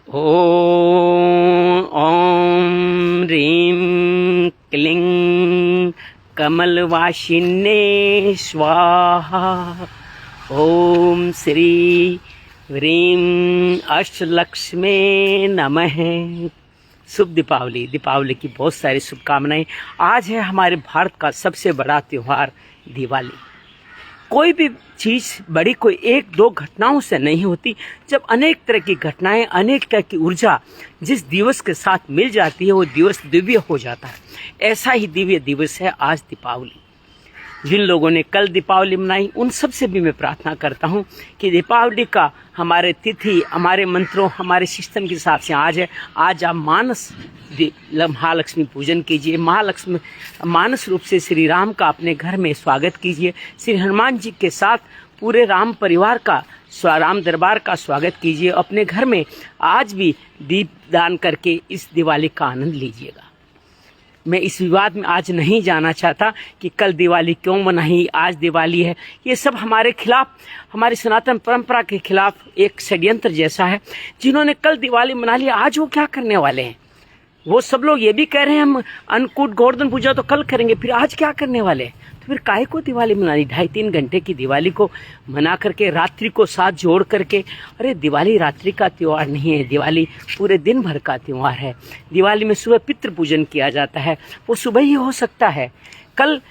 ॐ ह्रीं क्लीं कमलवासिन्ये स्वाहा। ॐ श्री ह्रीं अष्टलक्ष्मे नमः। शुभ दीपावली। दीपावली की बहुत सारी शुभकामनाएं। आज है हमारे भारत का सबसे बड़ा त्यौहार दिवाली। कोई भी चीज़ बड़ी कोई एक दो घटनाओं से नहीं होती। जब अनेक तरह की घटनाएं, अनेक तरह की ऊर्जा जिस दिवस के साथ मिल जाती है वो दिवस दिव्य हो जाता है। ऐसा ही दिव्य दिवस है आज दीपावली। जिन लोगों ने कल दीपावली मनाई उन सब से भी मैं प्रार्थना करता हूं कि दीपावली का हमारे तिथि, हमारे मंत्रों, हमारे सिस्टम के हिसाब से आज है। आज आप महालक्ष्मी पूजन कीजिए। महालक्ष्मी मानस रूप से श्री राम का अपने घर में स्वागत कीजिए। श्री हनुमान जी के साथ पूरे राम परिवार का राम दरबार का स्वागत कीजिए। अपने घर में आज भी दीप दान करके इस दिवाली का आनंद लीजिएगा। मैं इस विवाद में आज नहीं जाना चाहता कि कल दिवाली क्यों मनाई, आज दिवाली है। ये सब हमारे खिलाफ, हमारी सनातन परंपरा के खिलाफ एक षड्यंत्र जैसा है। जिन्होंने कल दिवाली मना लिया आज वो क्या करने वाले हैं? वो सब लोग ये भी कह रहे हैं हम अन्नकूट गोवर्धन पूजा तो कल करेंगे, फिर आज क्या करने वाले हैं? तो फिर काहे को दिवाली मनानी? 2.5-3 घंटे की दिवाली को मना करके रात्रि को साथ जोड़ करके, अरे दिवाली रात्रि का त्यौहार नहीं है, दिवाली पूरे दिन भर का त्यौहार है। दिवाली में सुबह पितृ पूजन किया जाता है, वो सुबह ही हो सकता है। कल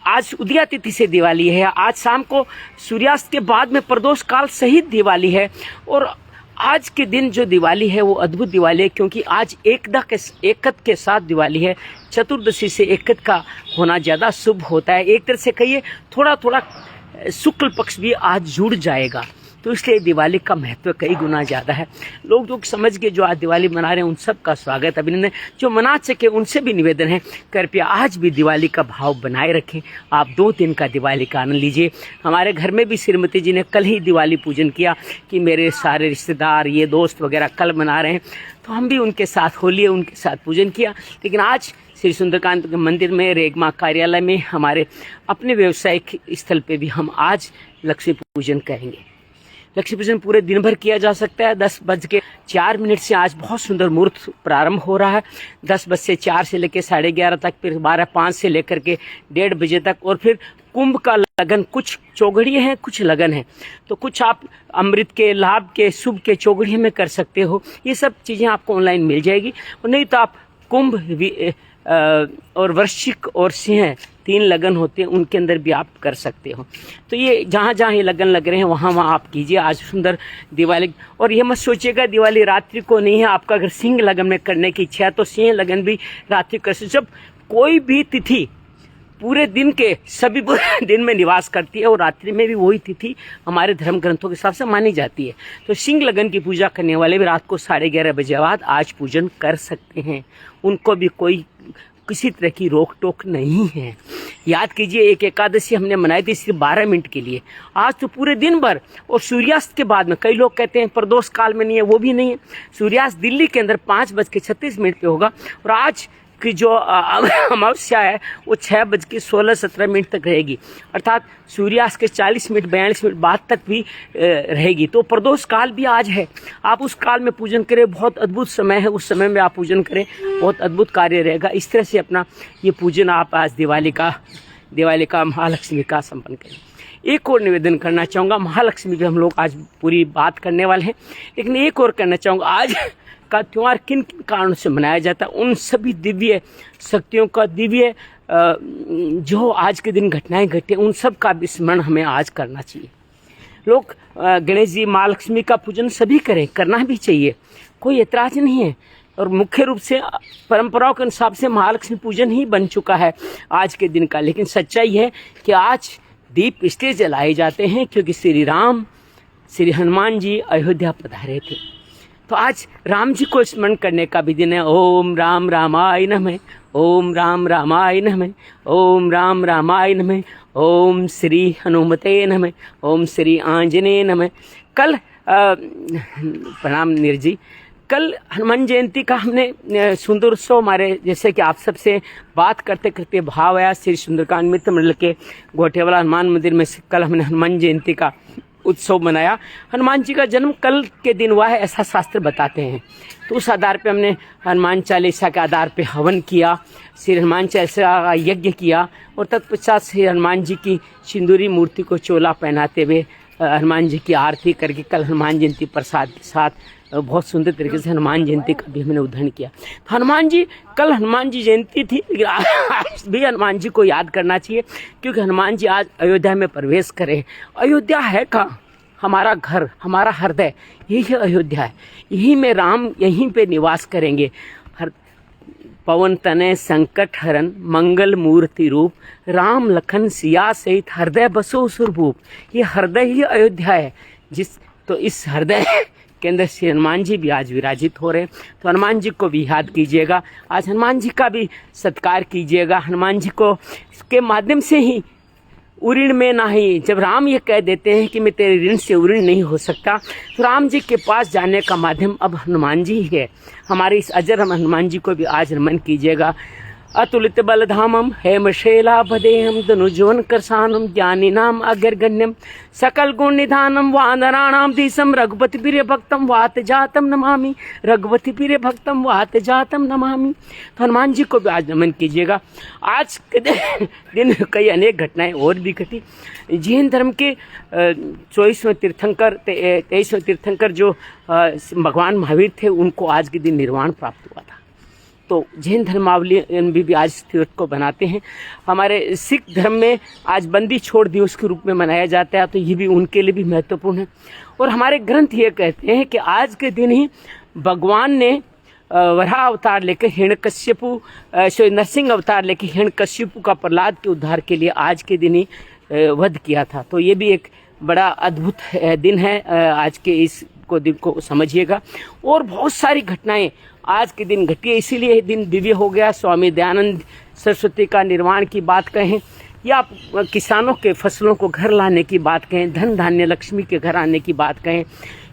आज उदया तिथि से दिवाली है। आज शाम को सूर्यास्त के बाद में प्रदोष काल सहित दिवाली है। और आज के दिन जो दिवाली है वो अद्भुत दिवाली है, क्योंकि आज एकत के साथ दिवाली है। चतुर्दशी से एकत का होना ज़्यादा शुभ होता है। एक तरह से कहिए थोड़ा थोड़ा शुक्ल पक्ष भी आज जुड़ जाएगा, तो इसलिए दिवाली का महत्व कई गुना ज़्यादा है। लोग जो समझ के जो आज दिवाली मना रहे हैं उन सब का स्वागत, अभिनंदन। जो मना सके उनसे भी निवेदन है कृपया आज भी दिवाली का भाव बनाए रखें। आप 2 दिन का दिवाली का आनंद लीजिए। हमारे घर में भी श्रीमती जी ने कल ही दिवाली पूजन किया कि मेरे सारे रिश्तेदार, ये दोस्त वगैरह कल मना रहे हैं, तो हम भी उनके साथ होली उनके साथ पूजन किया। लेकिन आज श्री सुंदरकांत के मंदिर में, रेगमा कार्यालय में, हमारे अपने व्यवसायिक स्थल पे भी हम आज लक्ष्मी पूजन करेंगे। लक्ष्मी पूजन पूरे दिन भर किया जा सकता है। 10:04 से आज बहुत सुंदर मुहूर्त प्रारंभ हो रहा है। 10:04 से लेकर 11:30 तक, फिर 12:05 से लेकर के 1:30 बजे तक, और फिर कुंभ का लगन। कुछ चौघड़िए हैं, कुछ लगन है, तो कुछ आप अमृत के, लाभ के, शुभ के चौघड़िए में कर सकते हो। ये सब चीज़ें आपको ऑनलाइन मिल जाएगी। और नहीं तो आप कुंभ और वृश्चिक और सिंह 3 लगन होते हैं, उनके अंदर भी आप कर सकते हो। तो ये जहाँ जहाँ ये लगन लग रहे हैं वहाँ वहाँ आप कीजिए आज सुंदर दिवाली। और ये मत सोचिएगा दिवाली रात्रि को नहीं है। आपका अगर सिंह लगन में करने की इच्छा है तो सिंह लगन भी रात्रि कर सकते। जब कोई भी तिथि पूरे दिन के सभी पूरे दिन में निवास करती है और रात्रि में भी वही तिथि हमारे धर्म ग्रंथों के हिसाब से मानी जाती है। तो सिंह लगन की पूजा करने वाले भी रात को 11:30 बजे बाद आज पूजन कर सकते हैं। उनको भी कोई किसी तरह की रोक टोक नहीं है। याद कीजिए एक एकादशी हमने मनाई थी सिर्फ 12 मिनट के लिए। आज तो पूरे दिन भर, और सूर्यास्त के बाद में कई लोग कहते हैं प्रदोष काल में नहीं है, वो भी नहीं है। सूर्यास्त दिल्ली के अंदर 5:36 पे होगा। और आज की जो अमावस्या है वो 6:16-17 तक रहेगी, अर्थात सूर्यास्त के 40 मिनट 42 मिनट बाद तक भी रहेगी। तो प्रदोष काल भी आज है। आप उस काल में पूजन करें, बहुत अद्भुत समय है। उस समय में आप पूजन करें, बहुत अद्भुत कार्य रहेगा। इस तरह से अपना ये पूजन आप आज दिवाली का महालक्ष्मी का संपन्न करें। एक और निवेदन करना चाहूँगा। महालक्ष्मी भी हम लोग आज पूरी बात करने वाले हैं, लेकिन एक और करना चाहूँगा। आज का त्यौहार किन किन कारणों से मनाया जाता है, उन सभी दिव्य शक्तियों का, दिव्य जो आज के दिन घटनाएं घटे, उन सब का स्मरण हमें आज करना चाहिए। लोग गणेश जी, माँ लक्ष्मी का पूजन सभी करें, करना भी चाहिए, कोई ऐतराज नहीं है। और मुख्य रूप से परंपराओं के हिसाब से महालक्ष्मी पूजन ही बन चुका है आज के दिन का। लेकिन सच्चाई है कि आज दीप इसलिए जलाए जाते हैं क्योंकि श्री हनुमान जी अयोध्या पधारे थे। तो आज राम जी को स्मरण करने का भी दिन है। ओम राम रामाय नमः, ओम राम रामाय नमः, ओम राम रामाय नमः, ओम श्री हनुमते नमः, ओम श्री आंजनेय नमः। कल प्रणाम नीरजी। कल हनुमान जयंती का हमने सुंदर उत्सव, हमारे जैसे कि आप सबसे बात करते करते भाव आया। श्री सुंदरकांड मित्र मंडल के गोटेवाला हनुमान मंदिर में कल हमने हनुमान जयंती का उत्सव मनाया। हनुमान जी का जन्म कल के दिन हुआ है ऐसा शास्त्र बताते हैं। तो उस आधार पे हमने हनुमान चालीसा के आधार पे हवन किया, श्री हनुमान चालीसा का यज्ञ किया और तत्पश्चात श्री हनुमान जी की सिंदूरी मूर्ति को चोला पहनाते हुए हनुमान जी की आरती करके कल हनुमान जयंती प्रसाद के साथ बहुत सुंदर तरीके से हनुमान जयंती का भी हमने उद्धरण किया। तो हनुमान जी, कल हनुमान जी जयंती थी, आज भी हनुमान जी को याद करना चाहिए क्योंकि हनुमान जी आज अयोध्या में प्रवेश करें। अयोध्या है कहाँ? हमारा घर, हमारा हृदय, यही अयोध्या है। यहीं में राम यहीं पे निवास करेंगे। पवन तनय संकट हरन मंगल मूर्ति रूप, राम लखन सिया सहित हृदय बसो सुरभूप। ये हृदय ही अयोध्या है। तो इस हृदय के अंदर श्री हनुमान जी भी आज विराजित हो रहे हैं। तो हनुमान जी को भी याद कीजिएगा, आज हनुमान जी का भी सत्कार कीजिएगा। हनुमान जी को इसके माध्यम से ही उऋण में नहीं, जब राम ये कह देते हैं कि मैं तेरे ऋण से उऋण नहीं हो सकता, तो राम जी के पास जाने का माध्यम अब हनुमान जी ही है। हमारे इस अजर हनुमान जी को भी आज नमन कीजिएगा। अतुलित बलधामम हेमशैलाभदेहम धनुजवन करसानम ज्ञानिनाम अग्रगण्यम सकल गुण निधानम वानराणाम धीसम रघुपति प्रिय भक्तम वात जातम नमामि, रघुपति प्रिय भक्तम वात जातम नमामि। तो हनुमान जी को भी आज नमन कीजिएगा। आज के दिन कई अनेक घटनाएं और भी घटी। जैन धर्म के 24वें तीर्थंकर 23वें तीर्थंकर जो भगवान महावीर थे, उनको आज के दिन निर्वाण प्राप्त हुआ था। तो जैन धर्मावलंबी भी आज इस तीर्थ को बनाते हैं। हमारे सिख धर्म में आज बंदी छोड़ दिवस के रूप में मनाया जाता है, तो ये भी उनके लिए भी महत्वपूर्ण है। और हमारे ग्रंथ ये कहते हैं कि आज के दिन ही भगवान ने वराह अवतार लेकर हिरण्यकश्यपु नरसिंह अवतार लेकर हिरण्यकश्यपु का प्रहलाद के उद्धार के लिए आज के दिन ही वध किया था। तो ये भी एक बड़ा अद्भुत दिन है। आज के इस दिन को समझिएगा। और बहुत सारी घटनाएं आज के दिन घटी है, इसीलिए दिन दिव्य हो गया। स्वामी दयानंद सरस्वती का निर्वाण की बात कहें या किसानों के फसलों को घर लाने की बात कहें, धन धान्य लक्ष्मी के घर आने की बात कहें,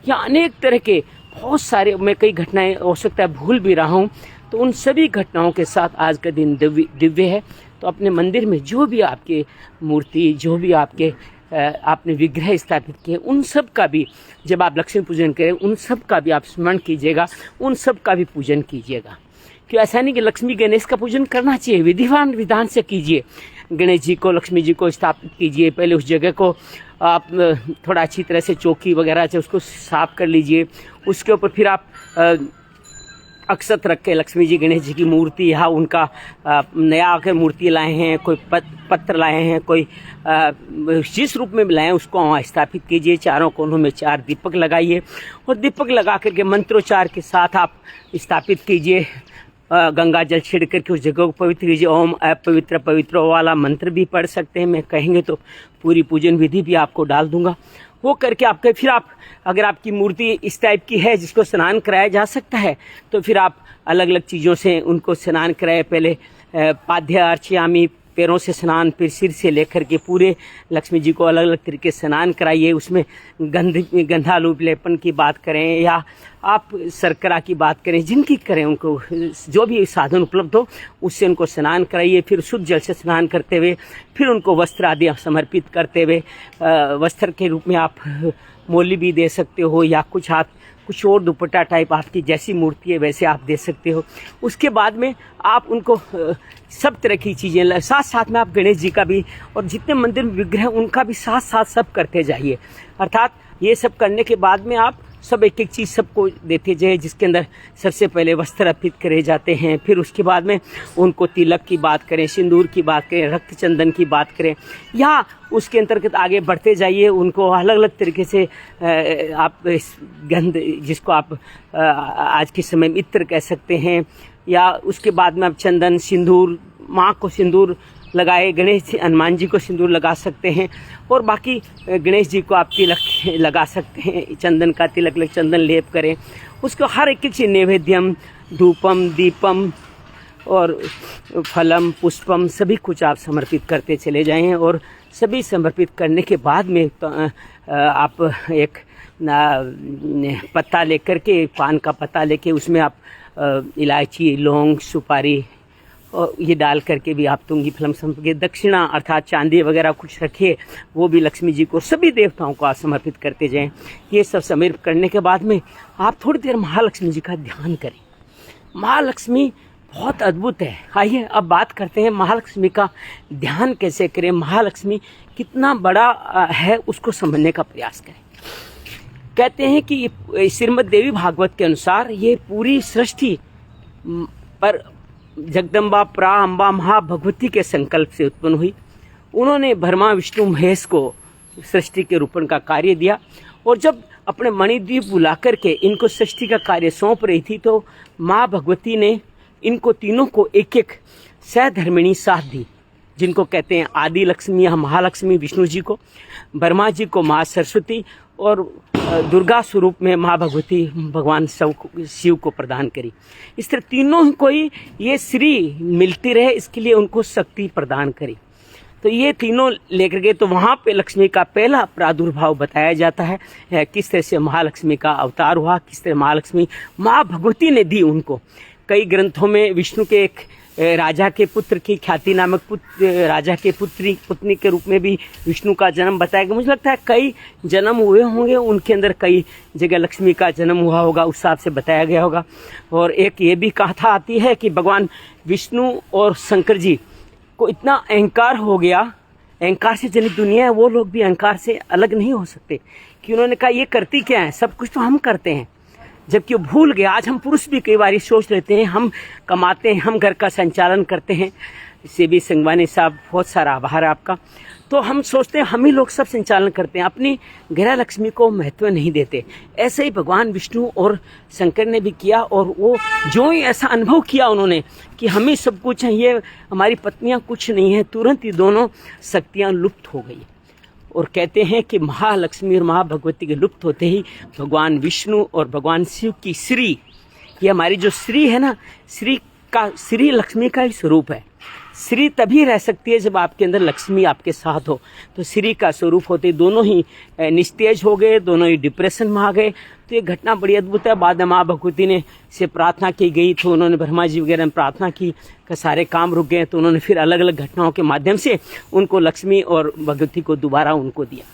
या अनेक तरह के बहुत सारे, मैं कई घटनाएं हो सकता है भूल भी रहा हूँ। तो उन सभी घटनाओं के साथ आज का दिन दिव्य है। तो अपने मंदिर में जो भी आपके मूर्ति, जो भी आपके आपने विग्रह स्थापित किए, उन सब का भी जब आप लक्ष्मी पूजन करें, उन सब का भी आप स्मरण कीजिएगा, उन सब का भी पूजन कीजिएगा। क्यों ऐसा नहीं कि लक्ष्मी गणेश का पूजन करना चाहिए, विधिवान विधान से कीजिए। गणेश जी को, लक्ष्मी जी को स्थापित कीजिए। पहले उस जगह को आप थोड़ा अच्छी तरह से चौकी वगैरह से उसको साफ कर लीजिए। उसके ऊपर फिर आप अक्षत रख के लक्ष्मी जी गणेश जी की मूर्ति, यहाँ उनका नया आकर मूर्ति लाए हैं, कोई पत्र लाए हैं, कोई जिस रूप में लाए हैं उसको वहाँ स्थापित कीजिए। चारों कोनों में 4 दीपक लगाइए और दीपक लगा करके मंत्रोच्चार के साथ आप स्थापित कीजिए। गंगा जल छिड़ करके उस जगह को पवित्र कीजिए। ओम अपवित्र पवित्र वाला मंत्र भी पढ़ सकते हैं, मैं कहेंगे तो पूरी पूजन विधि भी आपको डाल दूंगा। वो करके आपके फिर आप, अगर आपकी मूर्ति इस टाइप की है जिसको स्नान कराया जा सकता है, तो फिर आप अलग अलग चीज़ों से उनको स्नान कराए। पहले पाद्य अर्चयामी, पैरों से स्नान, फिर सिर से लेकर के पूरे लक्ष्मी जी को अलग अलग तरीके से स्नान कराइए। उसमें गंधालु लेपन की बात करें या आप शर्करा की बात करें, जिनकी करें उनको जो भी साधन उपलब्ध हो उससे उनको स्नान कराइए। फिर शुद्ध जल से स्नान करते हुए फिर उनको वस्त्र आदि समर्पित करते हुए, वस्त्र के रूप में आप मोली भी दे सकते हो या कुछ और दुपट्टा टाइप, आपकी जैसी मूर्ति है वैसे आप दे सकते हो। उसके बाद में आप उनको सब तरह की चीज़ें साथ साथ में आप गणेश जी का भी और जितने मंदिर में विग्रह उनका भी साथ साथ सब करते जाइए। अर्थात ये सब करने के बाद में आप सब एक एक चीज़ सबको देते जाए, जिसके अंदर सबसे पहले वस्त्र अर्पित करे जाते हैं। फिर उसके बाद में उनको तिलक की बात करें, सिंदूर की बात करें, रक्त चंदन की बात करें, या उसके अंतर्गत आगे बढ़ते जाइए। उनको अलग अलग तरीके से आप गंध, जिसको आप आज के समय में इत्र कह सकते हैं, या उसके बाद में आप चंदन सिंदूर, माँ को सिंदूर लगाए, गणेश हनुमान जी को सिंदूर लगा सकते हैं, और बाकी गणेश जी को आप तिलक लगा सकते हैं, चंदन का तिलक चंदन लेप करें। उसको हर एक चीज़ नैवेद्यम, धूपम, दीपम और फलम, पुष्पम सभी कुछ आप समर्पित करते चले जाएं। और सभी समर्पित करने के बाद में तो आप एक पत्ता लेकर के, पान का पत्ता लेके उसमें आप इलायची, लौंग, सुपारी और ये डाल करके भी आप तुंगी फलम संपगे दक्षिणा अर्थात चांदी वगैरह कुछ रखिए, वो भी लक्ष्मी जी को सभी देवताओं को आप समर्पित करते जाएं। ये सब समर्पित करने के बाद में आप थोड़ी देर महालक्ष्मी जी का ध्यान करें। महालक्ष्मी बहुत अद्भुत है। आइए अब बात करते हैं महालक्ष्मी का ध्यान कैसे करें, महालक्ष्मी कितना बड़ा है उसको समझने का प्रयास करें। कहते हैं कि श्रीमद् देवी भागवत के अनुसार ये पूरी सृष्टि पर जगदम्बा प्राअंबा महाभगवती के संकल्प से उत्पन्न हुई। उन्होंने ब्रह्मा विष्णु महेश को सृष्टि के रूपण का कार्य दिया, और जब अपने मणिद्वीप बुला करके इनको सृष्टि का कार्य सौंप रही थी तो माँ भगवती ने इनको तीनों को एक एक सहधर्मिणी साथ दी, जिनको कहते हैं आदि लक्ष्मी या महालक्ष्मी विष्णु जी को, ब्रह्मा जी को माँ सरस्वती, और दुर्गा स्वरूप में माँ भगवती भगवान शिव को प्रदान करी। इस तरह तीनों को ही ये श्री मिलती रहे, इसके लिए उनको शक्ति प्रदान करी। तो ये तीनों लेकर गए, तो वहाँ पे लक्ष्मी का पहला प्रादुर्भाव बताया जाता है किस तरह से महालक्ष्मी का अवतार हुआ, किस तरह महालक्ष्मी माँ भगवती ने दी उनको। कई ग्रंथों में विष्णु के एक राजा के पुत्र की ख्याति नामक राजा के पुत्री के रूप में भी विष्णु का जन्म बताया गया। मुझे लगता है कई जन्म हुए होंगे, उनके अंदर कई जगह लक्ष्मी का जन्म हुआ होगा, उस हिसाब से बताया गया होगा। और एक ये भी कथा आती है कि भगवान विष्णु और शंकर जी को इतना अहंकार हो गया, अहंकार से जनित दुनिया है, वो लोग भी अहंकार से अलग नहीं हो सकते, कि उन्होंने कहा ये करती क्या है, सब कुछ तो हम करते हैं, जबकि वो भूल गए। आज हम पुरुष भी कई बार सोच लेते हैं, हम कमाते हैं, हम घर का संचालन करते हैं। इससे भी संगवानी साहब बहुत सारा आभार है आपका। तो हम सोचते हैं हम ही लोग सब संचालन करते हैं, अपनी ग्रह लक्ष्मी को महत्व नहीं देते। ऐसे ही भगवान विष्णु और शंकर ने भी किया, और वो जो ही ऐसा अनुभव किया उन्होंने कि हम ही सब कुछ हैं, ये हमारी पत्नियां कुछ नहीं है, तुरंत ही दोनों शक्तियां लुप्त हो गई। और कहते हैं कि महालक्ष्मी और महाभगवती के लुप्त होते ही भगवान विष्णु और भगवान शिव की श्री, ये हमारी जो श्री है ना, श्री लक्ष्मी का ही स्वरूप है। श्री तभी रह सकती है जब आपके अंदर लक्ष्मी आपके साथ हो। तो श्री का स्वरूप होते दोनों ही निस्तेज हो गए, दोनों ही डिप्रेशन में आ गए। तो ये घटना बड़ी अद्भुत है। बाद में माँ भगवती ने से प्रार्थना की गई, तो उन्होंने ब्रह्मा जी वगैरह ने प्रार्थना की कि सारे काम रुक गए, तो उन्होंने फिर अलग अलग घटनाओं के माध्यम से उनको लक्ष्मी और भगवती को दोबारा उनको दिया।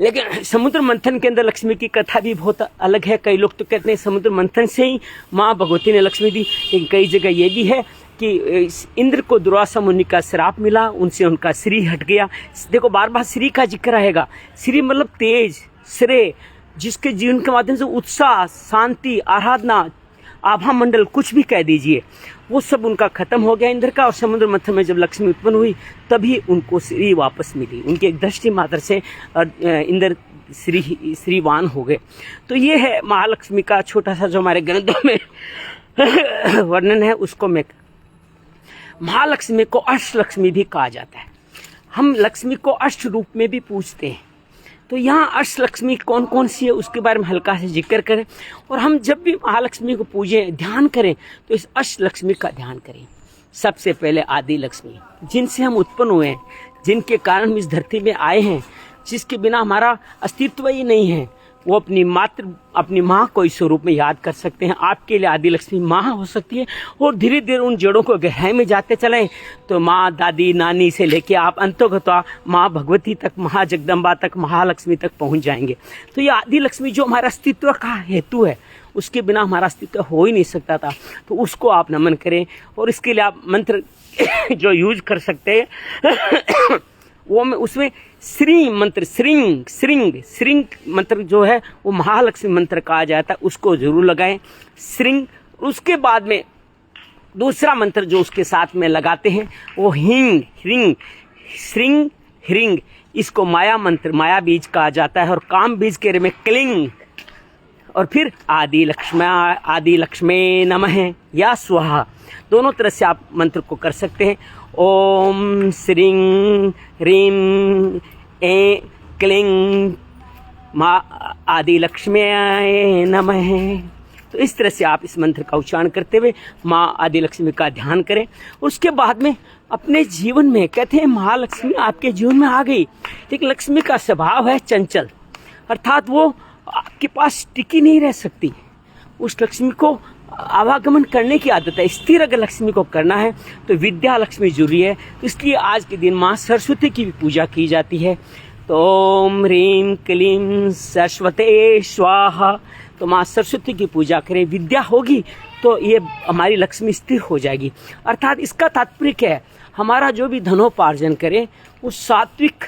लेकिन समुद्र मंथन के अंदर लक्ष्मी की कथा भी बहुत अलग है। कई लोग तो कहते हैं समुद्र मंथन से ही माँ भगवती ने लक्ष्मी दी, लेकिन कई जगह ये भी है कि इंद्र को दुर्वासा मुनि का श्राप मिला, उनसे उनका श्री हट गया। देखो बार बार श्री का जिक्र आएगा। श्री मतलब तेज, श्रेय, जिसके जीवन के माध्यम से उत्साह, शांति, आराधना, आभा मंडल, कुछ भी कह दीजिए, वो सब उनका खत्म हो गया इंद्र का। और समुद्र मंथन में जब लक्ष्मी उत्पन्न हुई तभी उनको श्री वापस मिली। उनकी एक दृष्टि मात्र से इंद्र श्रीवान हो गए। तो ये है महालक्ष्मी का छोटा सा जो हमारे ग्रंथों में वर्णन है, उसको मैं महालक्ष्मी को अष्ट लक्ष्मी भी कहा जाता है। हम लक्ष्मी को अष्ट रूप में भी पूजते हैं। तो यहाँ अष्ट लक्ष्मी कौन कौन सी है उसके बारे में हल्का से जिक्र करें। और हम जब भी महालक्ष्मी को पूजें, ध्यान करें, तो इस अष्ट लक्ष्मी का ध्यान करें। सबसे पहले आदि लक्ष्मी, जिनसे हम उत्पन्न हुए हैं, जिनके कारण हम इस धरती में आए हैं, जिसके बिना हमारा अस्तित्व ही नहीं है, वो अपनी माँ को इस स्वरूप में याद कर सकते हैं। आपके लिए आदि लक्ष्मी माँ हो सकती है। और धीरे धीरे उन जड़ों को गहराई में जाते चलें तो माँ, दादी, नानी से लेके आप अंतोगता माँ भगवती तक, महाजगदम्बा तक, महालक्ष्मी तक पहुँच जाएंगे। तो ये आदि लक्ष्मी जो हमारा अस्तित्व का हेतु है, उसके बिना हमारा अस्तित्व हो ही नहीं सकता था। तो उसको आप नमन करें। और इसके लिए आप मंत्र जो यूज कर सकते हैं वो में उसमें श्री मंत्र, श्रिंग मंत्र जो है वो महालक्ष्मी मंत्र कहा जाता है, उसको जरूर लगाएं, श्रिंग। उसके बाद में दूसरा मंत्र जो उसके साथ में लगाते हैं वो हिंग, हिंग, श्रिंग, हिंग। इसको माया मंत्र, माया बीज कहा जाता है। और काम बीज के रे में क्लिंग। और फिर आदि लक्ष्मी नमः या स्वाहा, दोनों तरह से आप मंत्र को कर सकते हैं। ओम श्रीं ह्रीं ऐं क्लीं आदि लक्ष्म्याय नमः। तो इस तरह से आप इस मंत्र का उच्चारण करते हुए माँ आदि लक्ष्मी का ध्यान करें। उसके बाद में अपने जीवन में, कहते हैं महालक्ष्मी आपके जीवन में आ गई, लेकिन लक्ष्मी का स्वभाव है चंचल, अर्थात वो आपके पास टिकी नहीं रह सकती। उस लक्ष्मी को आवागमन करने की आदत है। स्थिर अगर लक्ष्मी को करना है तो विद्या लक्ष्मी जरूरी है। तो इसलिए आज के दिन माँ सरस्वती की भी पूजा की जाती है। तो ओम ह्रीं क्लीं सरस्वते स्वाहा। तो माँ सरस्वती की पूजा करें, विद्या होगी तो ये हमारी लक्ष्मी स्थिर हो जाएगी। अर्थात इसका तात्पर्य क्या है, हमारा जो भी धनोपार्जन करें वो सात्विक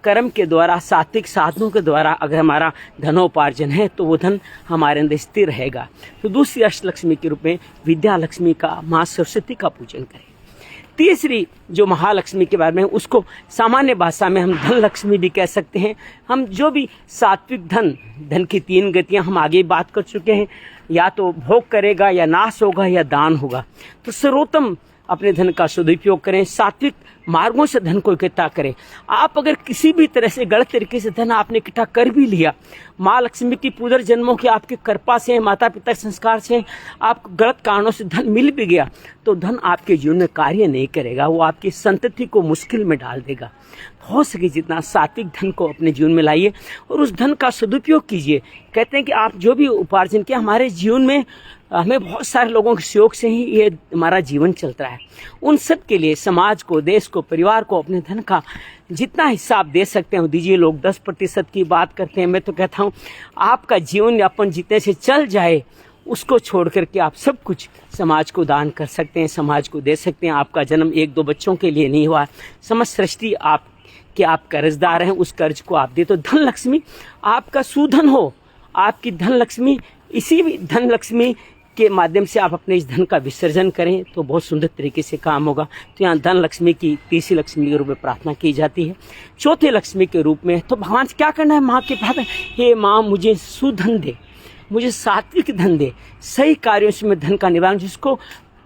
कर्म के द्वारा, सात्विक साधनों के द्वारा अगर हमारा धनोपार्जन है तो वो धन हमारे अंदर स्थिर रहेगा। तो दूसरी अष्टलक्ष्मी के रूप में विद्या लक्ष्मी का, माँ सरस्वती का पूजन करें। तीसरी जो महालक्ष्मी के बारे में, उसको सामान्य भाषा में हम धन लक्ष्मी भी कह सकते हैं। हम जो भी सात्विक धन की 3 गतियां हम आगे बात कर चुके हैं, या तो भोग करेगा, या नाश होगा, या दान होगा। तो सर्वोत्तम अपने धन का सदुपयोग करें, सात्विक मार्गों से धन को इकट्ठा करें। आप अगर किसी भी तरह से गलत तरीके से धन आपने इकट्ठा कर भी लिया, माँ लक्ष्मी की पुनर्जन्मों की आपकी कृपा से, माता पिता संस्कार से आपको गलत कारणों से धन मिल भी गया, तो धन आपके जीवन में कार्य नहीं करेगा, वो आपकी संतति को मुश्किल में डाल देगा। हो सके जितना सात्विक धन को अपने जीवन में लाइए और उस धन का सदुपयोग कीजिए। कहते हैं कि आप जो भी उपार्जन किया, हमारे जीवन में हमें बहुत सारे लोगों के सहयोग से ही ये हमारा जीवन चलता है। उन सब के लिए समाज को, देश को, परिवार को अपने धन का जितना हिस्सा आप दे सकते हैं दीजिए। लोग 10% की बात करते हैं, मैं तो कहता हूँ आपका जीवन यापन जितने से चल जाए उसको छोड़ करके आप सब कुछ समाज को दान कर सकते हैं, समाज को दे सकते हैं। आपका जन्म 1-2 बच्चों के लिए नहीं हुआ, समस्त सृष्टि आप कर्जदार हैं, उस कर्ज को आप दे। तो धन लक्ष्मी आपका सुधन हो, आपकी धन लक्ष्मी, इसी भी धन लक्ष्मी के माध्यम से आप अपने इस धन का विसर्जन करें तो बहुत सुंदर तरीके से काम होगा। तो यहाँ धन लक्ष्मी की तीसरी लक्ष्मी के रूप में प्रार्थना की जाती है। चौथे लक्ष्मी के रूप में तो भगवान से क्या करना है, माँ के पास, हे माँ मुझे सुधन दे, मुझे सात्विक धन दे, सही कार्यों से मैं धन का निवारण, जिसको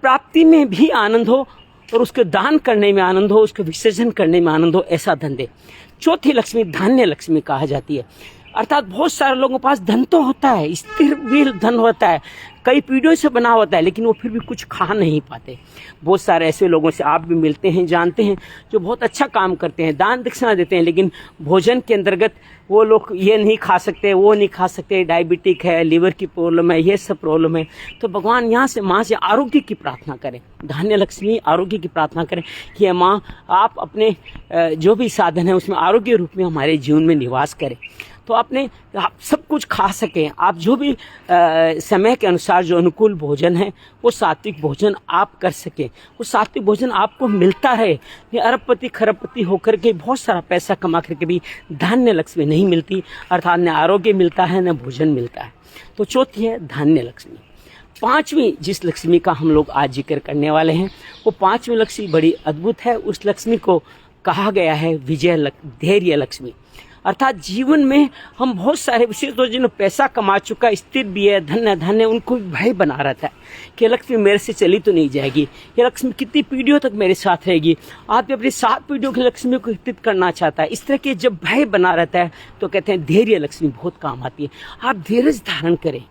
प्राप्ति में भी आनंद हो और उसके दान करने में आनंद हो, उसके विसर्जन करने में आनंद हो, ऐसा धन दे। चौथी लक्ष्मी धान्य लक्ष्मी कहा जाती है। अर्थात बहुत सारे लोगों के पास धन तो होता है, स्थिर भी धन होता है, कई पीढ़ियों से बना होता है, लेकिन वो फिर भी कुछ खा नहीं पाते। बहुत सारे ऐसे लोगों से आप भी मिलते हैं, जानते हैं, जो बहुत अच्छा काम करते हैं, दान दक्षिणा देते हैं, लेकिन भोजन के अंतर्गत वो लोग ये नहीं खा सकते, वो नहीं खा सकते, डायबिटिक है, लीवर की प्रॉब्लम है, ये सब प्रॉब्लम है। तो भगवान यहाँ से, माँ से आरोग्य की प्रार्थना करें, धान्य लक्ष्मी आरोग्य की प्रार्थना करें कि माँ आप अपने जो भी साधन है उसमें आरोग्य रूप में हमारे जीवन में निवास करें। तो आप सब कुछ खा सकें, आप जो भी समय के अनुसार जो अनुकूल भोजन है वो सात्विक भोजन आप कर सकें, वो सात्विक भोजन आपको मिलता रहे। ये अरबपति खरबपति होकर के बहुत सारा पैसा कमा करके भी धान्य लक्ष्मी नहीं मिलती, अर्थात न आरोग्य मिलता है न भोजन मिलता है। तो चौथी है धान्य लक्ष्मी। पांचवी जिस लक्ष्मी का हम लोग आज जिक्र करने वाले हैं वो पांचवी लक्ष्मी बड़ी अद्भुत है। उस लक्ष्मी को कहा गया है धैर्य लक्ष्मी। अर्थात जीवन में हम बहुत सारे, विशेष तौर जिन्होंने पैसा कमा चुका, स्थिर भी है, धन्य उनको भय बना रहता है कि लक्ष्मी मेरे से चली तो नहीं जाएगी, ये लक्ष्मी कितनी पीढ़ियों तक मेरे साथ रहेगी। आप अपनी 7 पीढ़ियों की लक्ष्मी को स्थित करना चाहता है, इस तरह के जब भय बना रहता है तो कहते हैं धैर्य लक्ष्मी बहुत काम आती है। आप धीरज धारण करें।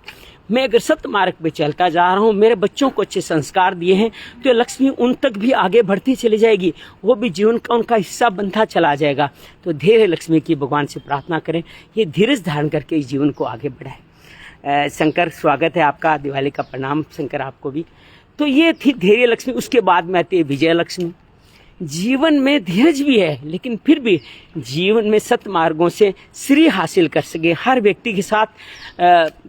मैं अगर सत्य मार्ग पे चलता जा रहा हूँ, मेरे बच्चों को अच्छे संस्कार दिए हैं, तो लक्ष्मी उन तक भी आगे बढ़ती चली जाएगी, वो भी जीवन का उनका हिस्सा बनता चला जाएगा। तो धैर्य लक्ष्मी की भगवान से प्रार्थना करें, ये धीरज धारण करके इस जीवन को आगे बढ़ाए। शंकर स्वागत है आपका, दिवाली का प्रणाम शंकर आपको भी। तो ये थी धैर्य लक्ष्मी। उसके बाद में आती है विजय लक्ष्मी। जीवन में धीरज भी है, लेकिन फिर भी जीवन में सत्य मार्गों से श्री हासिल कर सके। हर व्यक्ति के साथ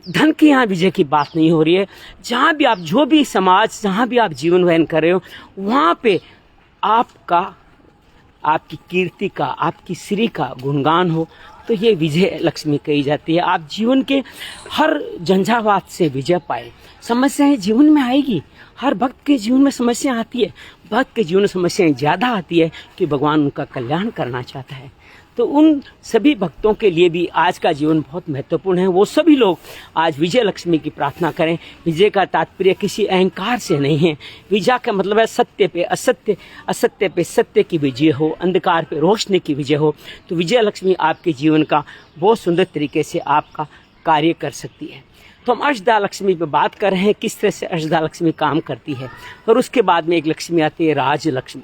धन की यहाँ विजय की बात नहीं हो रही है। जहाँ भी आप, जो भी समाज, जहाँ भी आप जीवन वहन कर रहे हो, वहाँ पे आपकी कीर्ति का, आपकी श्री का गुणगान हो, तो ये विजय लक्ष्मी कही जाती है। आप जीवन के हर झंझावात से विजय पाए। समस्याएं जीवन में आएगी, हर भक्त के जीवन में समस्या आती है, भक्त के जीवन में समस्याएं ज़्यादा आती है कि भगवान उनका कल्याण करना चाहता है। तो उन सभी भक्तों के लिए भी आज का जीवन बहुत महत्वपूर्ण है। वो सभी लोग आज विजय लक्ष्मी की प्रार्थना करें। विजय का तात्पर्य किसी अहंकार से नहीं है। विजय का मतलब है सत्य पे असत्य, असत्य पे सत्य की विजय हो, अंधकार पे रोशनी की विजय हो। तो विजय लक्ष्मी आपके जीवन का बहुत सुंदर तरीके से आपका कार्य कर सकती है। तो हम अष्टधा लक्ष्मी पे बात कर रहे हैं, किस तरह से अष्टधा लक्ष्मी काम करती है। और उसके बाद में एक लक्ष्मी आती है राज लक्ष्मी।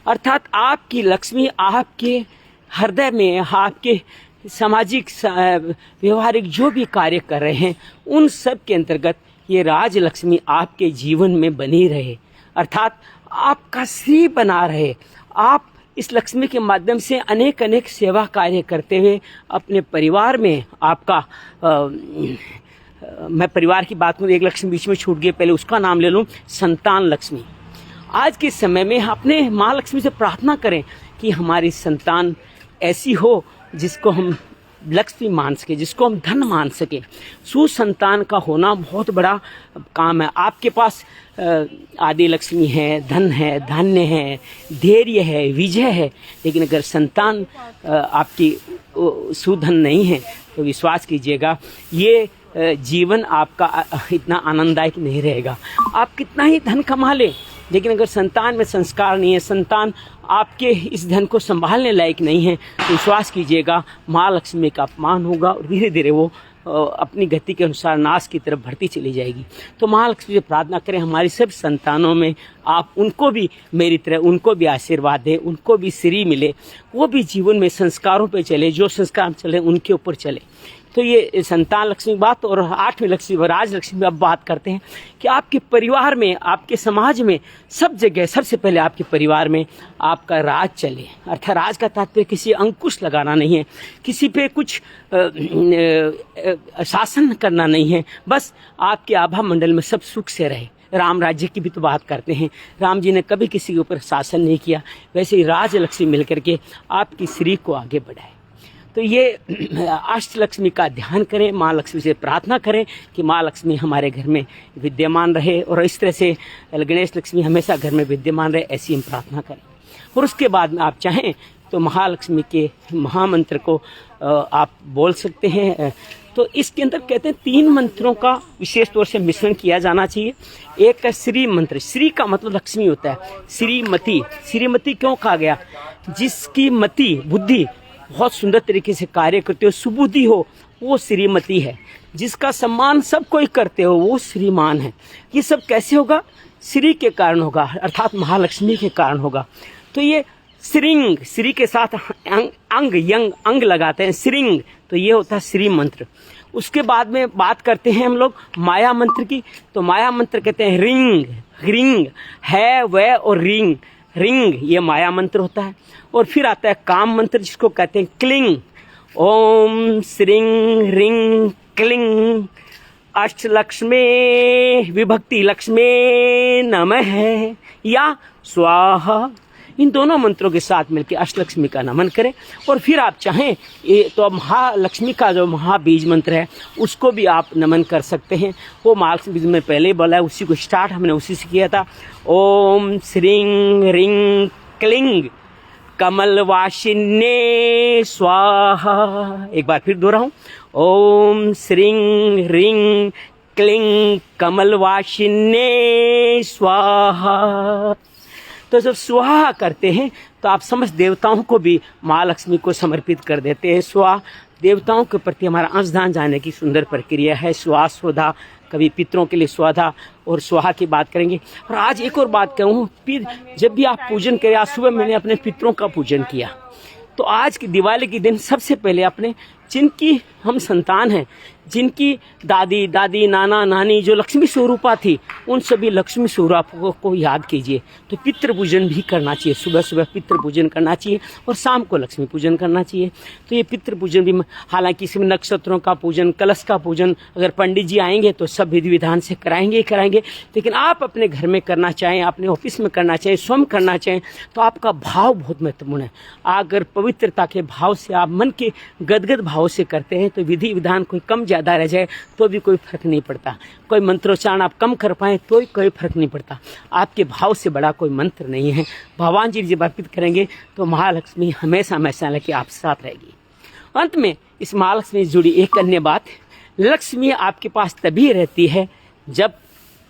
अर्थात आपकी लक्ष्मी आपके हृदय में, आपके सामाजिक व्यवहारिक जो भी कार्य कर रहे हैं, उन सब के अंतर्गत ये राजलक्ष्मी आपके जीवन में बनी रहे, अर्थात आपका श्री बना रहे। आप इस लक्ष्मी के माध्यम से अनेक अनेक सेवा कार्य करते हुए अपने परिवार में आपका मैं परिवार की बात करूँ, एक लक्ष्मी बीच में छूट गई, पहले उसका नाम ले लूँ, संतान लक्ष्मी। आज के समय में अपने माँ लक्ष्मी से प्रार्थना करें कि हमारी संतान ऐसी हो जिसको हम लक्ष्मी मान सके, जिसको हम धन मान सके। सुसंतान का होना बहुत बड़ा काम है। आपके पास आदि लक्ष्मी है, धन है, धान्य है, धैर्य है, विजय है, लेकिन अगर संतान आपकी सुधन नहीं है तो विश्वास कीजिएगा ये जीवन आपका इतना आनंददायक नहीं रहेगा। आप कितना ही धन कमा लें, लेकिन अगर संतान में संस्कार नहीं है, संतान आपके इस धन को संभालने लायक नहीं है, तो विश्वास कीजिएगा माँ लक्ष्मी का अपमान होगा और धीरे धीरे वो अपनी गति के अनुसार नाश की तरफ बढ़ती चली जाएगी। तो माँ लक्ष्मी से प्रार्थना करें हमारी सब संतानों में आप उनको भी मेरी तरह उनको भी आशीर्वाद दें, उनको भी श्री मिले, वो भी जीवन में संस्कारों पे चले, जो संस्कार चले उनके ऊपर चले। तो ये संतान लक्ष्मी बात। और 8वीं लक्ष्मी राजलक्ष्मी अब बात करते हैं कि आपके परिवार में, आपके समाज में, सब जगह सबसे पहले आपके परिवार में आपका राज चले। अर्थात राज का तात्पर्य किसी अंकुश लगाना नहीं है, किसी पे कुछ शासन करना नहीं है, बस आपके आभा मंडल में सब सुख से रहे। राम राज्य की भी तो बात करते हैं, राम जी ने कभी किसी के ऊपर शासन नहीं किया, वैसे ही राजलक्ष्मी मिलकर के आपकी श्री को आगे बढ़ाए। तो ये अष्टलक्ष्मी का ध्यान करें, माँ लक्ष्मी से प्रार्थना करें कि माँ लक्ष्मी हमारे घर में विद्यमान रहे और इस तरह से गणेश लक्ष्मी हमेशा घर में विद्यमान रहे, ऐसी हम प्रार्थना करें। और उसके बाद में आप चाहें तो महालक्ष्मी के महामंत्र को आप बोल सकते हैं। तो इसके अंदर कहते हैं 3 मंत्रों का विशेष तौर से मिश्रण किया जाना चाहिए। एक है श्री मंत्र, श्री का मतलब लक्ष्मी होता है, श्रीमती। श्रीमती क्यों कहा गया? जिसकी मति बुद्धि बहुत सुंदर तरीके से कार्य करते हो, सुबुद्धि हो, वो श्रीमती है। जिसका सम्मान सब कोई करते हो वो श्रीमान है। ये सब कैसे होगा? श्री के कारण होगा, अर्थात महालक्ष्मी के कारण होगा। तो ये श्रींग, श्री के साथ अंग यंग अंग लगाते हैं, श्रींग, तो ये होता है श्री मंत्र। उसके बाद में बात करते हैं हम लोग माया मंत्र की। तो माया मंत्र कहते हैं रिंग, रिंग है वह और रिंग, रिंग ये माया मंत्र होता है। और फिर आता है काम मंत्र जिसको कहते हैं क्लिंग। ओम श्रींग रिंग क्लिंग अष्टलक्ष्मी विभक्ति लक्ष्मी नमः या स्वाहा। इन दोनों मंत्रों के साथ मिलकर अष्टलक्ष्मी का नमन करें। और फिर आप चाहें तो महालक्ष्मी का जो महाबीज मंत्र है उसको भी आप नमन कर सकते हैं। वो महालक्ष्मी बीज में पहले ही बोला है, उसी को स्टार्ट हमने उसी से किया था। ओम श्रींग रिंग क्लिंग कमलवासिन्ये स्वाहा। एक बार फिर दोहराऊं, ओम श्रींग रिंग क्लिंग कमलवासिन्ये स्वाहा। तो जब स्वाहा करते हैं तो आप समस्त देवताओं को भी माँ लक्ष्मी को समर्पित कर देते हैं। स्वाहा देवताओं के प्रति हमारा अंशदान जाने की सुंदर प्रक्रिया है। स्वाहा स्वधा, कभी पितरों के लिए स्वाधा और स्वाहा की बात करेंगे। और आज एक और बात कहूँ, जब भी आप पूजन करें, आज सुबह मैंने अपने पितरों का पूजन किया, तो आज की दिवाली के दिन सबसे पहले अपने जिनकी हम संतान हैं, जिनकी दादी दादी नाना नानी जो लक्ष्मी स्वरूपा थी, उन सभी लक्ष्मी स्वरूपों को याद कीजिए। तो पितृ पूजन भी करना चाहिए, सुबह सुबह पितृ पूजन करना चाहिए और शाम को लक्ष्मी पूजन करना चाहिए। तो ये पितृ पूजन भी, हालांकि इसमें नक्षत्रों का पूजन, कलश का पूजन अगर पंडित जी आएंगे तो सब विधि विधान से कराएंगे ही कराएंगे, लेकिन आप अपने घर में करना चाहें, अपने ऑफिस में करना चाहें, स्वयं करना चाहें, तो आपका भाव बहुत महत्वपूर्ण है। अगर पवित्रता के भाव से आप मन के गदगद भाव से करते हैं तो विधि विधान कोई कम ज़्यादा रह जाए तो भी कोई फर्क नहीं पड़ता, कोई मंत्रोच्चारण आप कम कर पाएँ तो कोई फर्क नहीं पड़ता। आपके भाव से बड़ा कोई मंत्र नहीं है। भगवान जी जब अर्पित करेंगे तो महालक्ष्मी हमेशा हमेशा लेके आप साथ रहेगी। अंत में इस महालक्ष्मी से जुड़ी एक अन्य बात, लक्ष्मी आपके पास तभी रहती है जब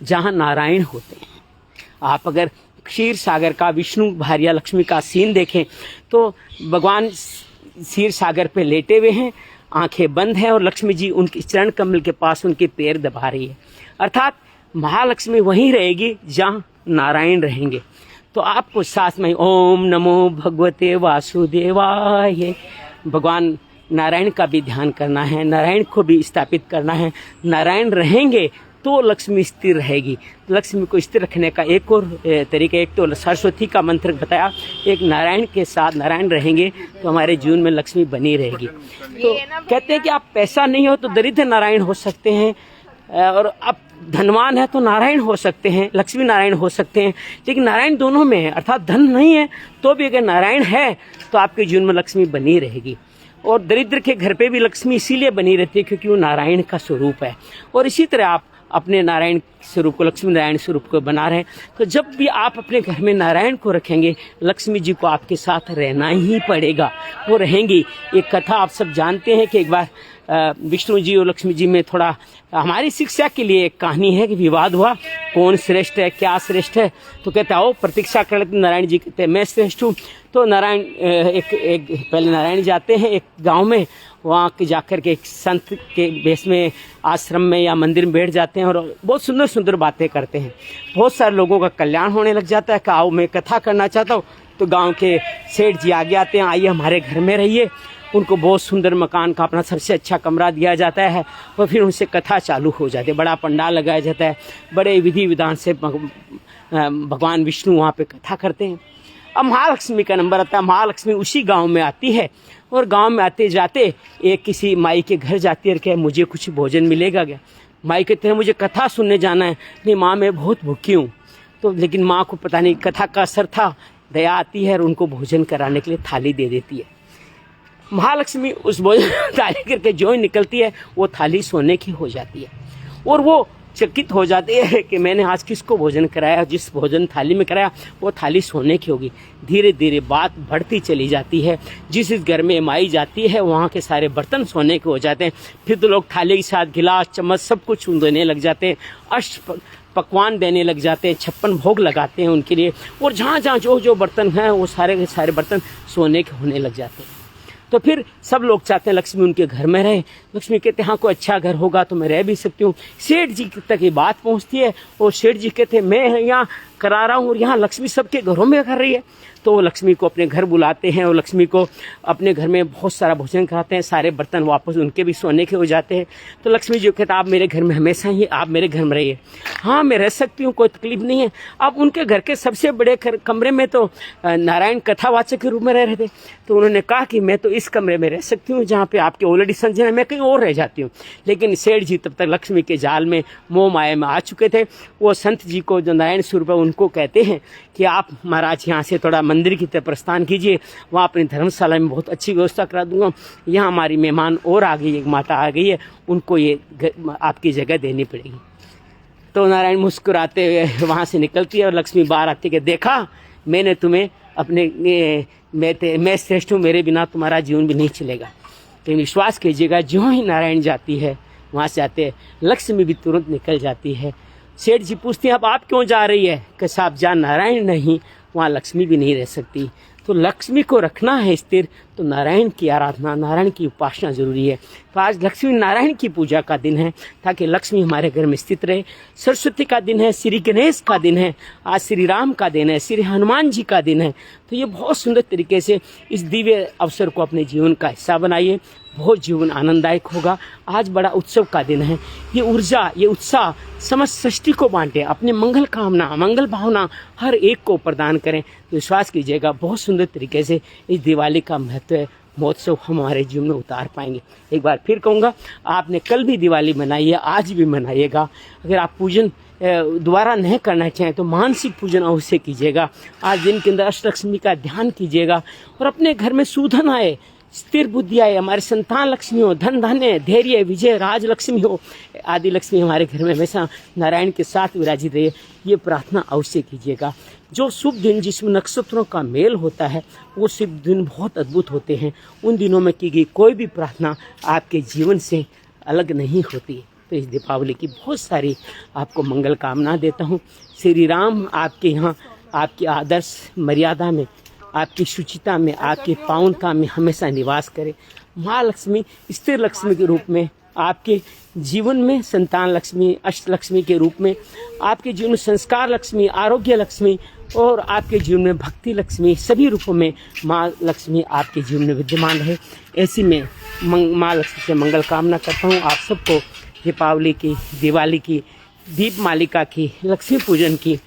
जहाँ नारायण होते हैं। आप अगर क्षीर सागर का विष्णु भार्या लक्ष्मी का सीन देखें तो भगवान क्षीर सागर पे लेटे हुए हैं, आंखें बंद हैं और लक्ष्मी जी उनके चरण कमल के पास उनके पैर दबा रही है। अर्थात महालक्ष्मी वहीं रहेगी जहाँ नारायण रहेंगे। तो आपको साथ में ओम नमो भगवते वासुदेवाय, भगवान नारायण का भी ध्यान करना है, नारायण को भी स्थापित करना है। नारायण रहेंगे तो लक्ष्मी स्थिर रहेगी। लक्ष्मी को स्थिर रखने का एक और तरीका, एक तो सरस्वती का मंत्र बताया, एक नारायण के साथ नारायण रहेंगे तो हमारे जीवन में लक्ष्मी बनी रहेगी। तो कहते हैं कि आप पैसा नहीं हो तो दरिद्र नारायण हो सकते हैं, और आप धनवान है तो नारायण हो सकते हैं, लक्ष्मी नारायण हो सकते हैं। लेकिन नारायण दोनों में है, अर्थात धन नहीं है तो भी अगर नारायण है तो आपके जीवन में लक्ष्मी बनी रहेगी। और दरिद्र के घर पे भी लक्ष्मी इसीलिए बनी रहती है क्योंकि वो नारायण का स्वरूप है। और इसी तरह आप अपने नारायण स्वरूप को, लक्ष्मी नारायण स्वरूप को बना रहे हैं। तो जब भी आप अपने घर में नारायण को रखेंगे, लक्ष्मी जी को आपके साथ रहना ही पड़ेगा, वो रहेंगी। एक कथा आप सब जानते हैं कि एक बार विष्णु जी और लक्ष्मी जी में थोड़ा हमारी शिक्षा के लिए एक कहानी है कि विवाद हुआ, कौन श्रेष्ठ है, क्या श्रेष्ठ है। तो कहते आओ प्रतीक्षा कर लेते। नारायण जी कहते हैं मैं श्रेष्ठ हूँ। तो नारायण पहले नारायण जाते हैं एक गांव में, वहाँ के जाकर के एक संत के बेस में आश्रम में या मंदिर में बैठ जाते हैं और बहुत सुंदर सुंदर बातें करते हैं। बहुत सारे लोगों का कल्याण होने लग जाता है कि आओ मैं कथा करना चाहता हूँ। तो गांव के सेठ जी आगे आते हैं, आइए हमारे घर में रहिए। उनको बहुत सुंदर मकान का अपना सबसे अच्छा कमरा दिया जाता है और फिर उनसे कथा चालू हो जाती है। बड़ा पंडाल लगाया जाता है, बड़े विधि विधान से भगवान विष्णु वहाँ पे कथा करते हैं। अब महालक्ष्मी का नंबर आता है। महालक्ष्मी उसी गांव में आती है और गांव में आते जाते एक किसी माई के घर जाती है, क्या मुझे कुछ भोजन मिलेगा क्या। माई कहते हैं मुझे कथा सुनने जाना है। नहीं माँ मैं बहुत भूखी हूँ। तो लेकिन माँ को पता नहीं कथा का असर था, दया आती है और उनको भोजन कराने के लिए थाली दे देती है। महालक्ष्मी उस भोजन थाली करके जो ही निकलती है वो थाली सोने की हो जाती है और वो चकित हो जाती है कि मैंने आज किसको भोजन कराया, जिस भोजन थाली में कराया वो थाली सोने की होगी। धीरे धीरे बात बढ़ती चली जाती है। जिस घर में माई जाती है वहाँ के सारे बर्तन सोने के हो जाते हैं। फिर तो लोग थाली के साथ गिलास चम्मच सब कुछ देने लग जाते हैं, अष्ट पकवान देने लग जाते हैं, 56 भोग लगाते हैं उनके लिए। और जहाँ जहाँ जो जो बर्तन हैं वो सारे के सारे बर्तन सोने के होने लग जाते हैं। तो फिर सब लोग चाहते हैं लक्ष्मी उनके घर में रहे। लक्ष्मी कहते हैं हाँ कोई अच्छा घर होगा तो मैं रह भी सकती हूँ। सेठ जी तक ये बात पहुँचती है और सेठ जी कहते हैं मैं यहाँ करा रहा हूँ और यहाँ लक्ष्मी सबके घरों में कर रही है। तो वो लक्ष्मी को अपने घर बुलाते हैं और लक्ष्मी को अपने घर में बहुत सारा भोजन कराते हैं। सारे बर्तन वापस उनके भी सोने के हो जाते हैं। तो लक्ष्मी जी कहते हैं आप मेरे घर में हमेशा ही, आप मेरे घर में रहिए। हाँ मैं रह सकती हूँ, कोई तकलीफ नहीं है। अब उनके घर के सबसे बड़े कमरे में तो नारायण कथावाचक के रूप में रह रहे थे। तो उन्होंने कहा कि मैं तो इस कमरे में रह सकती हूँ जहाँ पे आपके ऑलरेडी संजय है, मैं कहीं और रह जाती हूँ। लेकिन सेठ जी तब तक लक्ष्मी के जाल में मोह माया में आ चुके थे। वो संत जी को जो नारायण स्वरूप है उनको कहते हैं कि आप महाराज यहाँ से थोड़ा मंदिर की तरफ प्रस्थान कीजिए, वहाँ अपनी धर्मशाला में बहुत अच्छी व्यवस्था करा दूंगा। यहाँ हमारी मेहमान और आ गई, एक माता आ गई है, उनको ये आपकी जगह देनी पड़ेगी। तो नारायण मुस्कुराते हुए वहाँ से निकलती है और लक्ष्मी बाहर आती है कि देखा मैंने तुम्हें अपने मैं श्रेष्ठ हूँ, मेरे बिना तुम्हारा जीवन भी नहीं चलेगा। लेकिन विश्वास कीजिएगा ज्यों ही नारायण जाती है वहाँ से आते लक्ष्मी भी तुरंत निकल जाती है। सेठ जी पूछते हैं अब आप क्यों जा रही है। कि साहब जहाँ नारायण नहीं वहाँ लक्ष्मी भी नहीं रह सकती। तो लक्ष्मी को रखना है स्थिर तो नारायण की आराधना, नारायण की उपासना जरूरी है। तो आज लक्ष्मी नारायण की पूजा का दिन है ताकि लक्ष्मी हमारे घर में स्थित रहे। सरस्वती का दिन है, श्री गणेश का दिन है, आज श्री राम का दिन है, श्री हनुमान जी का दिन है। तो ये बहुत सुंदर तरीके से इस दिव्य अवसर को अपने जीवन का हिस्सा बनाइए, बहुत जीवन आनंददायक होगा। आज बड़ा उत्सव का दिन है। ये ऊर्जा, ये उत्साह समस्त सृष्टि को बांटे, अपने मंगल कामना, मंगल भावना हर एक को प्रदान करें। तो विश्वास कीजिएगा बहुत सुंदर तरीके से इस दिवाली का महत्व महोत्सव हमारे जीवन में उतार पाएंगे। एक बार फिर कहूँगा आपने कल भी दिवाली मनाई है, आज भी मनाइएगा। अगर आप पूजन दोबारा नहीं करना चाहें तो मानसिक पूजन अवश्य कीजिएगा। आज दिन के अंदर अष्टलक्ष्मी का ध्यान कीजिएगा और अपने घर में सुधन आए, स्थिर बुद्धि आए, हमारे संतान लक्ष्मी हो, धन धान्य धैर्य विजय राज लक्ष्मी हो, आदि लक्ष्मी हमारे घर में हमेशा नारायण के साथ विराजित रहे। ये प्रार्थना अवश्य कीजिएगा। जो शुभ दिन जिसमें नक्षत्रों का मेल होता है वो शुभ दिन बहुत अद्भुत होते हैं। उन दिनों में की गई कोई भी प्रार्थना आपके जीवन से अलग नहीं होती। तो इस दीपावली की बहुत सारी आपको मंगल कामना देता हूँ। श्री राम आपके यहाँ आपकी आदर्श मर्यादा में, आपकी शुचिता में, आपकी पावनता में हमेशा निवास करे। माँ लक्ष्मी स्थिर लक्ष्मी के रूप में आपके जीवन में संतान लक्ष्मी, अष्ट लक्ष्मी के रूप में, आपके जीवन में संस्कार लक्ष्मी, आरोग्य लक्ष्मी और आपके जीवन में भक्ति लक्ष्मी, सभी रूपों में माँ लक्ष्मी आपके जीवन में विद्यमान रहे। ऐसी में माँ लक्ष्मी से मंगल कामना करता हूँ। आप सबको दीपावली की, दिवाली की, दीप मालिका की, लक्ष्मी पूजन की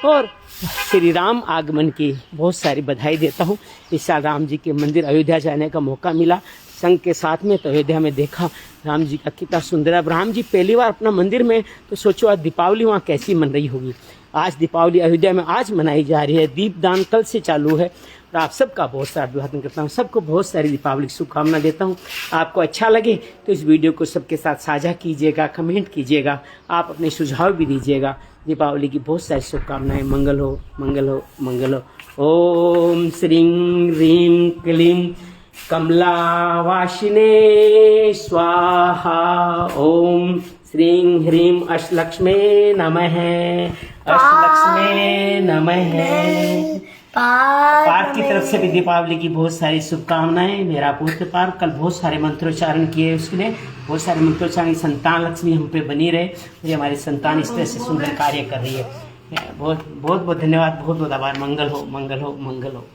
और श्री राम आगमन की बहुत सारी बधाई देता हूँ। इस साल राम जी के मंदिर अयोध्या जाने का मौका मिला संघ के साथ में, तो अयोध्या में देखा राम जी का कितना सुंदर। अब राम जी पहली बार अपना मंदिर में, तो सोचो आज दीपावली वहाँ कैसी मन रही होगी। आज दीपावली अयोध्या में आज मनाई जा रही है, दीपदान कल से चालू है। और आप सबका बहुत सारा अभिवादन करता हूँ, सबको बहुत सारी दीपावली की शुभकामना देता हूँ। आपको अच्छा लगे तो इस वीडियो को सबके साथ साझा कीजिएगा, कमेंट कीजिएगा, आप अपने सुझाव भी दीजिएगा। दीपावली की बहुत सारी शुभकामनाएं। मंगल हो, मंगल हो, मंगल हो। ओम श्रीं ह्रीं क्लीं कमलावासिने स्वाहा। ओम श्रीं ह्रीं अष्टलक्ष्मे नमः, अष्टलक्ष्मे नमः। पार्थ की तरफ से भी दीपावली की बहुत सारी शुभकामनाएं। मेरा पुत्र पार्थ कल बहुत सारे मंत्रोच्चारण किए, उसके लिए बहुत सारे मंत्रोच्चारण। संतान लक्ष्मी हम पे बनी रहे और ये हमारी संतान इस तरह से सुंदर कार्य कर रही है। बहुत बहुत धन्यवाद, बहुत बहुत आभार। मंगल हो, मंगल हो, मंगल हो।